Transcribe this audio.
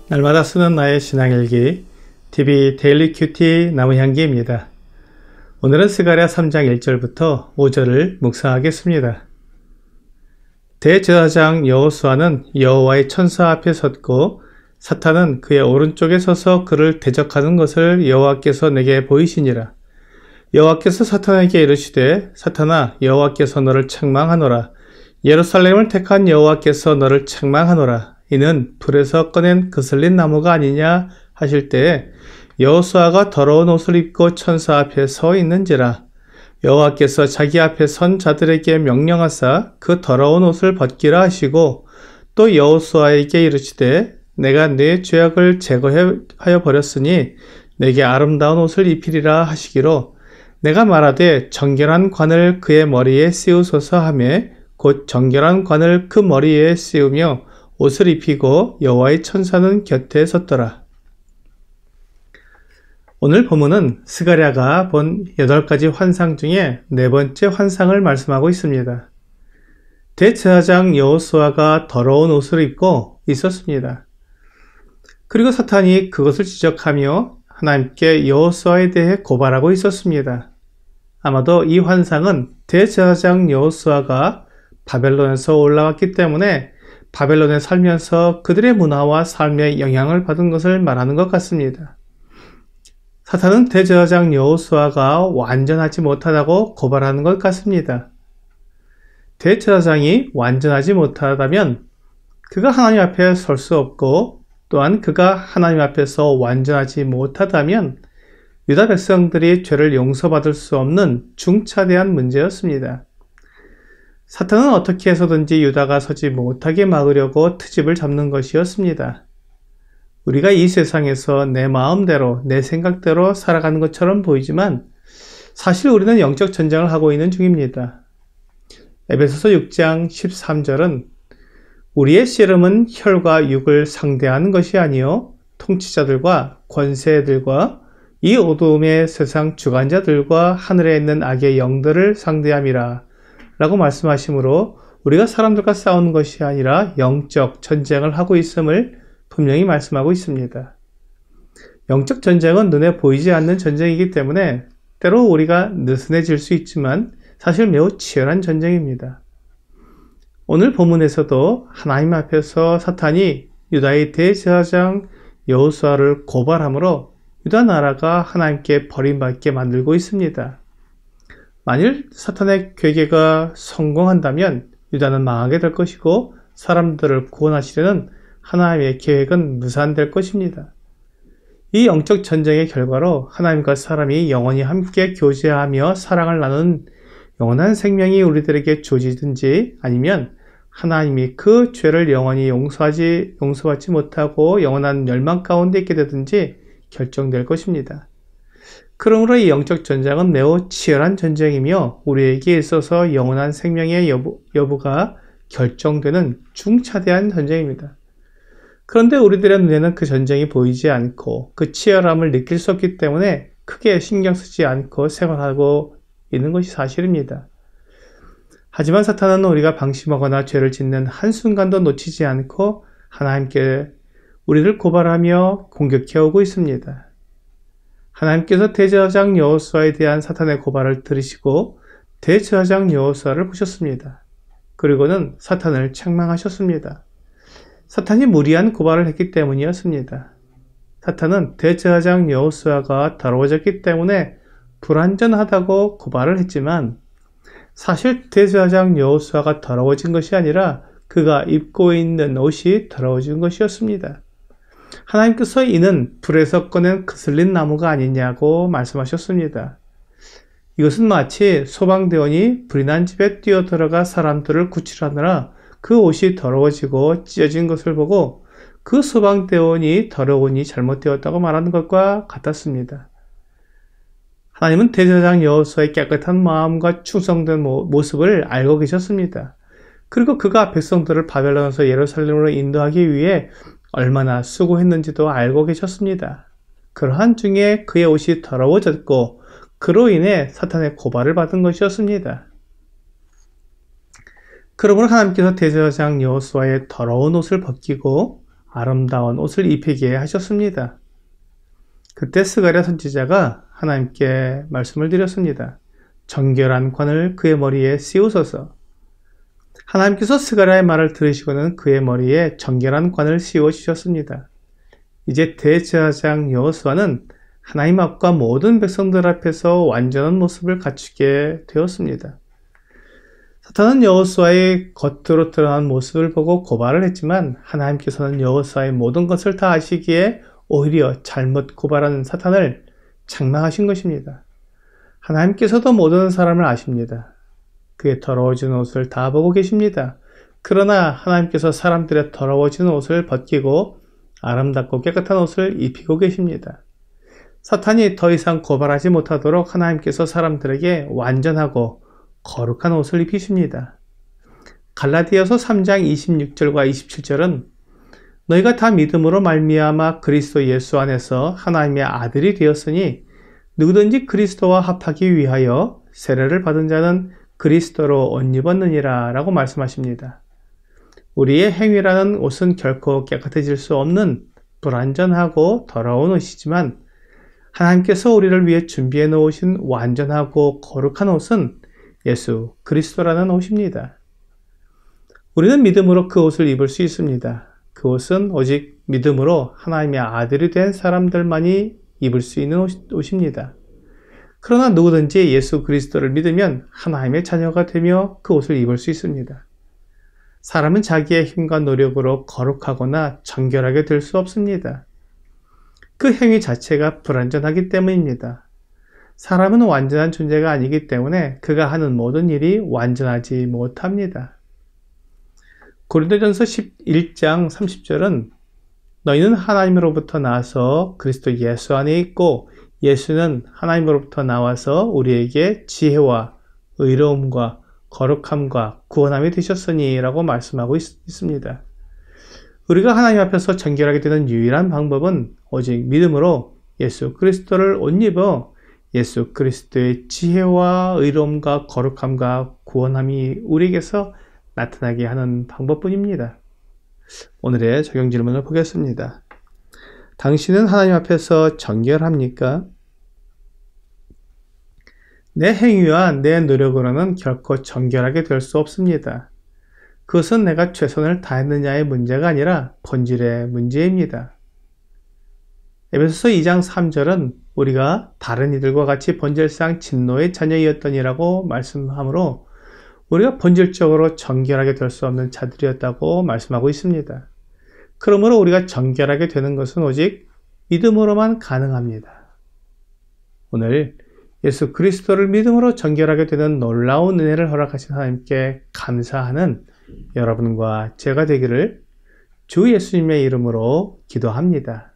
날마다 쓰는 나의 신앙일기 TV 데일리 큐티 나무향기입니다. 오늘은 스가랴 3장 1절부터 5절을 묵상하겠습니다. 대제사장 여호수아는 여호와의 천사 앞에 섰고 사탄은 그의 오른쪽에 서서 그를 대적하는 것을 여호와께서 내게 보이시니라. 여호와께서 사탄에게 이르시되 사탄아, 여호와께서 너를 책망하노라. 예루살렘을 택한 여호와께서 너를 책망하노라. 이는 불에서 꺼낸 그슬린 나무가 아니냐 하실 때에 여호수아가 더러운 옷을 입고 천사 앞에 서 있는지라. 여호와께서 자기 앞에 선 자들에게 명령하사 그 더러운 옷을 벗기라 하시고 또 여호수아에게 이르시되 내가 네 죄악을 제거하여 버렸으니 내게 아름다운 옷을 입히리라 하시기로 내가 말하되 정결한 관을 그의 머리에 씌우소서 하며 곧 정결한 관을 그 머리에 씌우며 옷을 입히고 여호와의 천사는 곁에 섰더라. 오늘 본문은 스가랴가 본 8가지 환상 중에 4번째 환상을 말씀하고 있습니다. 대제사장 여호수아가 더러운 옷을 입고 있었습니다. 그리고 사탄이 그것을 지적하며 하나님께 여호수아에 대해 고발하고 있었습니다. 아마도 이 환상은 대제사장 여호수아가 바벨론에서 올라왔기 때문에 바벨론에 살면서 그들의 문화와 삶에 영향을 받은 것을 말하는 것 같습니다. 사탄은 대제사장 여호수아가 완전하지 못하다고 고발하는 것 같습니다. 대제사장이 완전하지 못하다면 그가 하나님 앞에 설 수 없고 또한 그가 하나님 앞에서 완전하지 못하다면 유다 백성들이 죄를 용서받을 수 없는 중차대한 문제였습니다. 사탄은 어떻게 해서든지 유다가 서지 못하게 막으려고 트집을 잡는 것이었습니다. 우리가 이 세상에서 내 마음대로, 내 생각대로 살아가는 것처럼 보이지만 사실 우리는 영적 전쟁을 하고 있는 중입니다. 에베소서 6장 13절은 우리의 씨름은 혈과 육을 상대하는 것이 아니요 통치자들과 권세들과 이 어두움의 세상 주관자들과 하늘에 있는 악의 영들을 상대함이라 라고 말씀하시므로 우리가 사람들과 싸우는 것이 아니라 영적 전쟁을 하고 있음을 분명히 말씀하고 있습니다. 영적 전쟁은 눈에 보이지 않는 전쟁이기 때문에 때로 우리가 느슨해질 수 있지만 사실 매우 치열한 전쟁입니다. 오늘 본문에서도 하나님 앞에서 사탄이 유다의 대제사장 여호수아를 고발함으로 유다 나라가 하나님께 버림받게 만들고 있습니다. 만일 사탄의 괴계가 성공한다면 유다는 망하게 될 것이고 사람들을 구원하시려는 하나님의 계획은 무산될 것입니다. 이 영적 전쟁의 결과로 하나님과 사람이 영원히 함께 교제하며 사랑을 나누는 영원한 생명이 우리들에게 주어지든지 아니면 하나님이 그 죄를 영원히 용서받지 못하고 영원한 멸망 가운데 있게 되든지 결정될 것입니다. 그러므로 이 영적 전쟁은 매우 치열한 전쟁이며 우리에게 있어서 영원한 생명의 여부가 결정되는 중차대한 전쟁입니다. 그런데 우리들의 눈에는 그 전쟁이 보이지 않고 그 치열함을 느낄 수 없기 때문에 크게 신경 쓰지 않고 생활하고 있는 것이 사실입니다. 하지만 사탄은 우리가 방심하거나 죄를 짓는 한순간도 놓치지 않고 하나님께 우리를 고발하며 공격해오고 있습니다. 하나님께서 대제사장 여호수아에 대한 사탄의 고발을 들으시고 대제사장 여호수아를 보셨습니다. 그리고는 사탄을 책망하셨습니다. 사탄이 무리한 고발을 했기 때문이었습니다. 사탄은 대제사장 여호수아가 더러워졌기 때문에 불완전하다고 고발을 했지만 사실 대제사장 여호수아가 더러워진 것이 아니라 그가 입고 있는 옷이 더러워진 것이었습니다. 하나님께서 이는 불에서 꺼낸 그슬린 나무가 아니냐고 말씀하셨습니다. 이것은 마치 소방대원이 불이 난 집에 뛰어들어가 사람들을 구출하느라 그 옷이 더러워지고 찢어진 것을 보고 그 소방대원이 더러우니 잘못되었다고 말하는 것과 같았습니다. 하나님은 대제사장 여호수아의 깨끗한 마음과 충성된 모습을 알고 계셨습니다. 그리고 그가 백성들을 바벨론에서 예루살렘으로 인도하기 위해 얼마나 수고했는지도 알고 계셨습니다. 그러한 중에 그의 옷이 더러워졌고 그로 인해 사탄의 고발을 받은 것이었습니다. 그러므로 하나님께서 대제사장 여호수아의 더러운 옷을 벗기고 아름다운 옷을 입히게 하셨습니다. 그때 스가랴 선지자가 하나님께 말씀을 드렸습니다. 정결한 관을 그의 머리에 씌우소서. 하나님께서 스가랴의 말을 들으시고는 그의 머리에 정결한 관을 씌워 주셨습니다. 이제 대제사장 여호수아는 하나님 앞과 모든 백성들 앞에서 완전한 모습을 갖추게 되었습니다. 사탄은 여호수아의 겉으로 드러난 모습을 보고 고발을 했지만 하나님께서는 여호수아의 모든 것을 다 아시기에 오히려 잘못 고발하는 사탄을 책망하신 것입니다. 하나님께서도 모든 사람을 아십니다. 그의 더러워진 옷을 다 보고 계십니다. 그러나 하나님께서 사람들의 더러워진 옷을 벗기고 아름답고 깨끗한 옷을 입히고 계십니다. 사탄이 더 이상 고발하지 못하도록 하나님께서 사람들에게 완전하고 거룩한 옷을 입히십니다. 갈라디아서 3장 26절과 27절은 너희가 다 믿음으로 말미암아 그리스도 예수 안에서 하나님의 아들이 되었으니 누구든지 그리스도와 합하기 위하여 세례를 받은 자는 그리스도로 옷 입었느니라 라고 말씀하십니다. 우리의 행위라는 옷은 결코 깨끗해질 수 없는 불완전하고 더러운 옷이지만 하나님께서 우리를 위해 준비해 놓으신 완전하고 거룩한 옷은 예수 그리스도라는 옷입니다. 우리는 믿음으로 그 옷을 입을 수 있습니다. 그 옷은 오직 믿음으로 하나님의 아들이 된 사람들만이 입을 수 있는 옷입니다. 그러나 누구든지 예수 그리스도를 믿으면 하나님의 자녀가 되며 그 옷을 입을 수 있습니다. 사람은 자기의 힘과 노력으로 거룩하거나 정결하게 될 수 없습니다. 그 행위 자체가 불완전하기 때문입니다. 사람은 완전한 존재가 아니기 때문에 그가 하는 모든 일이 완전하지 못합니다. 고린도전서 11장 30절은 너희는 하나님으로부터 나와서 그리스도 예수 안에 있고 예수는 하나님으로부터 나와서 우리에게 지혜와 의로움과 거룩함과 구원함이 되셨으니 라고 말씀하고 있습니다. 우리가 하나님 앞에서 정결하게 되는 유일한 방법은 오직 믿음으로 예수 그리스도를 옷 입어 예수 그리스도의 지혜와 의로움과 거룩함과 구원함이 우리에게서 나타나게 하는 방법뿐입니다. 오늘의 적용 질문을 보겠습니다. 당신은 하나님 앞에서 정결합니까? 내 행위와 내 노력으로는 결코 정결하게 될 수 없습니다. 그것은 내가 최선을 다했느냐의 문제가 아니라 본질의 문제입니다. 에베소서 2장 3절은 우리가 다른 이들과 같이 본질상 진노의 자녀이었더니라고 말씀하므로 우리가 본질적으로 정결하게 될 수 없는 자들이었다고 말씀하고 있습니다. 그러므로 우리가 정결하게 되는 것은 오직 믿음으로만 가능합니다. 오늘 예수 그리스도를 믿음으로 정결하게 되는 놀라운 은혜를 허락하신 하나님께 감사하는 여러분과 제가 되기를 주 예수님의 이름으로 기도합니다.